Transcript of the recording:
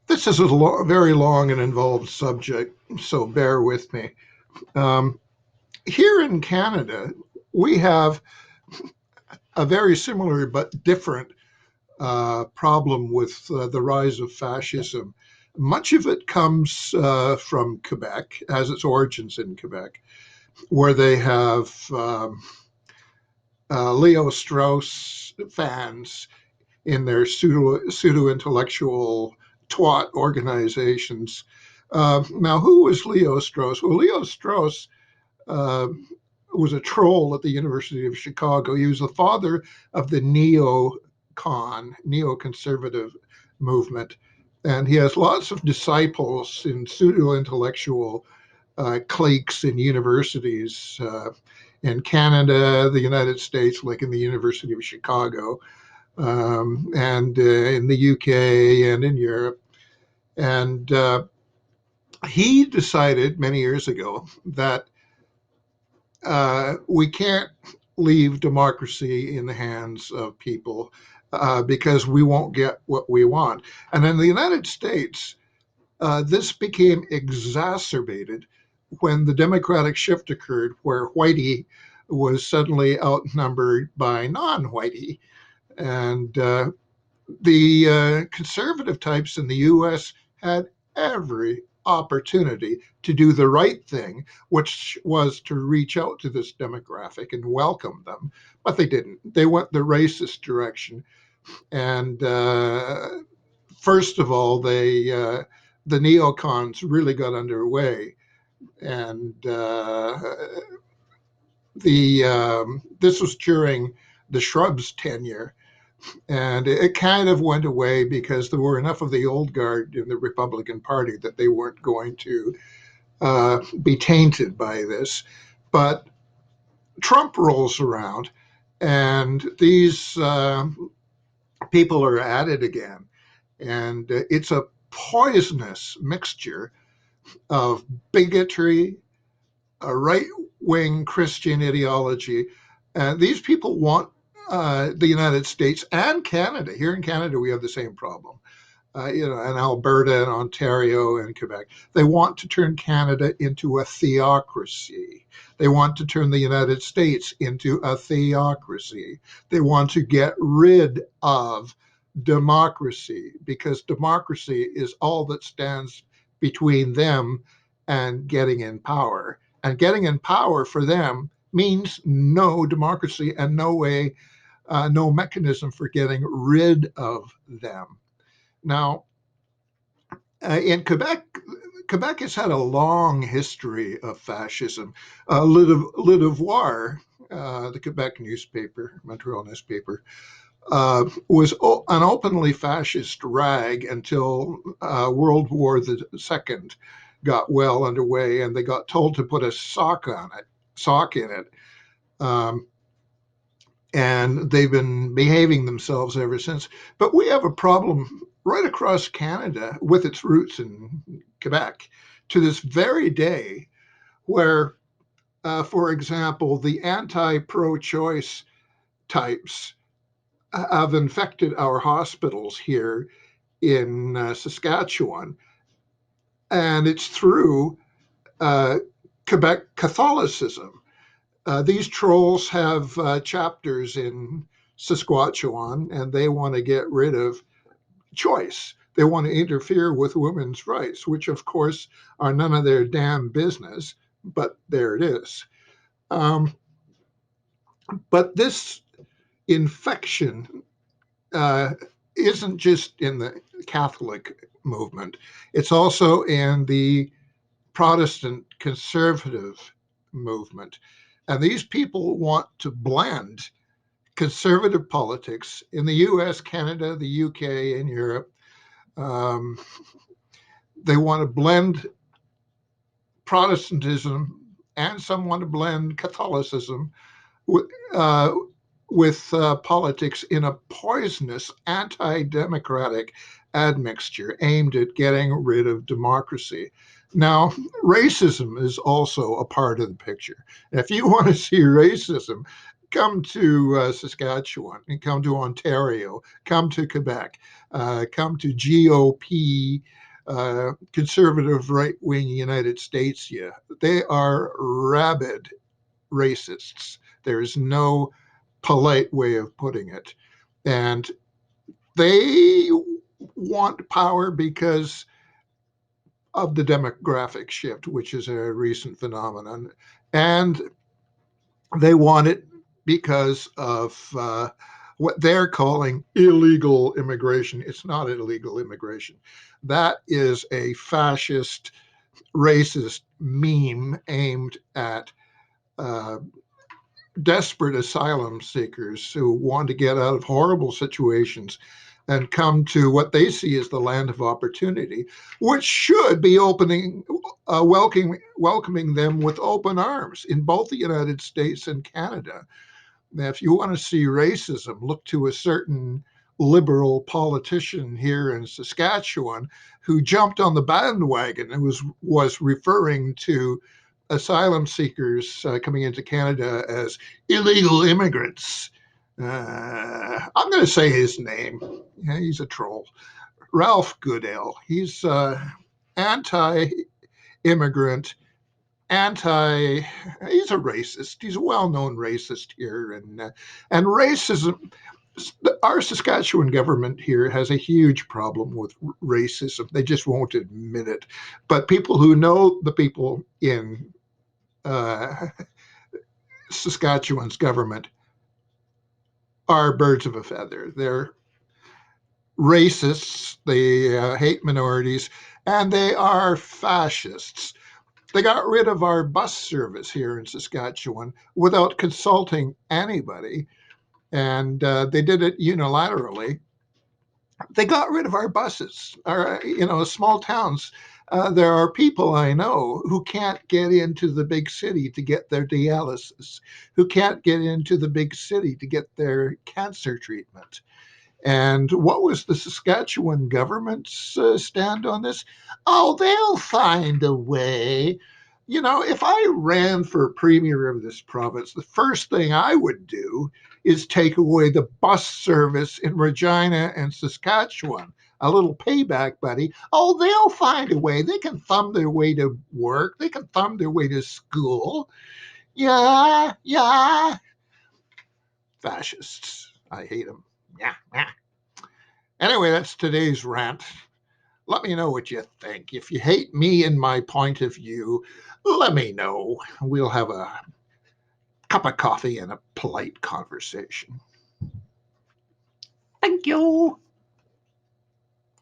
This is a very long and involved subject, so bear with me. Um, Here in Canada, we have a very similar but different problem with the rise of fascism. Much of it comes from Quebec, has its origins in Quebec, where they have Leo Strauss fans in their pseudo intellectual twat organizations. Now, who was Leo Strauss? Well, Leo Strauss uh, was a troll at the University of Chicago. He was the father of the neoconservative movement. And he has lots of disciples in pseudo intellectual cliques in universities in Canada, the United States, like in the University of Chicago, and in the UK and in Europe. And he decided many years ago that we can't leave democracy in the hands of people because we won't get what we want. And in the United States, this became exacerbated when the democratic shift occurred, where whitey was suddenly outnumbered by non whitey. And the conservative types in the US had every opportunity to do the right thing, which was to reach out to this demographic and welcome them. But they didn't. They went the racist direction. And first of all, the neocons really got underway. And this was during the Shrubs tenure, and it kind of went away because there were enough of the old guard in the Republican Party that they weren't going to be tainted by this. But Trump rolls around, and these people are at it again. And it's a poisonous mixture of bigotry, a right wing Christian ideology. And these people want the United States and Canada. Here in Canada, we have the same problem. In Alberta and Ontario and Quebec, they want to turn Canada into a theocracy. They want to turn the United States into a theocracy. They want to get rid of democracy because democracy is all that stands between them and getting in power. And getting in power for them means no democracy and no way, no mechanism for getting rid of them. Now, in Quebec, Quebec has had a long history of fascism. Le Devoir, the Quebec newspaper, Montreal newspaper, was an openly fascist rag until World War II got well underway, and they got told to put a sock in it. Um, and they've been behaving themselves ever since. But we have a problem right across Canada with its roots in Quebec to this very day, where, for example, the anti pro choice types have infected our hospitals here in Saskatchewan. And it's through uh, Quebec Catholicism. These trolls have chapters in Saskatchewan, and they want to get rid of choice. They want to interfere with women's rights, which, of course, are none of their damn business, but there it is. Um, but this infection uh, isn't just in the Catholic movement, it's also in the Protestant conservative movement. And these people want to blend conservative politics in the US, Canada, the UK, and Europe. Um, they want to blend Protestantism and some want to blend Catholicism with, uh, with politics in a poisonous, anti democratic admixture aimed at getting rid of democracy. Now, racism is also a part of the picture. If you want to see racism, come to Saskatchewan and come to Ontario, come to Quebec, come to GOP, conservative right wing United States, yeah, they are rabid racists. There is no polite way of putting it. And they want power because of the demographic shift, which is a recent phenomenon. And they want it because of what they're calling illegal immigration. It's not illegal immigration. That is a fascist, racist meme aimed at uh, desperate asylum seekers who want to get out of horrible situations and come to what they see as the land of opportunity, which should be welcoming them with open arms in both the United States and Canada. Now, if you want to see racism, look to a certain liberal politician here in Saskatchewan who jumped on the bandwagon and was referring to asylum seekers coming into Canada as illegal immigrants. I'm going to say his name. Yeah, he's a troll. Ralph Goodale. He's anti-immigrant, anti. He's a racist. He's a well-known racist here, and racism. Our Saskatchewan government here has a huge problem with racism. They just won't admit it. But people who know the people in uh, Saskatchewan's government are birds of a feather. They're racists, they hate minorities, and they are fascists. They got rid of our bus service here in Saskatchewan without consulting anybody, and they did it unilaterally. They got rid of our buses. Small towns. There are people I know who can't get into the big city to get their dialysis, who can't get into the big city to get their cancer treatment. And what was the Saskatchewan government's stand on this? Oh, they'll find a way. If I ran for premier of this province, the first thing I would do is take away the bus service in Regina and Saskatchewan. A little payback, buddy. Oh, they'll find a way. They can thumb their way to work. They can thumb their way to school. Yeah, yeah. Fascists. I hate them. Yeah, yeah. Anyway, that's today's rant. Let me know what you think. If you hate me and my point of view, let me know. We'll have a cup of coffee and a polite conversation. Thank you.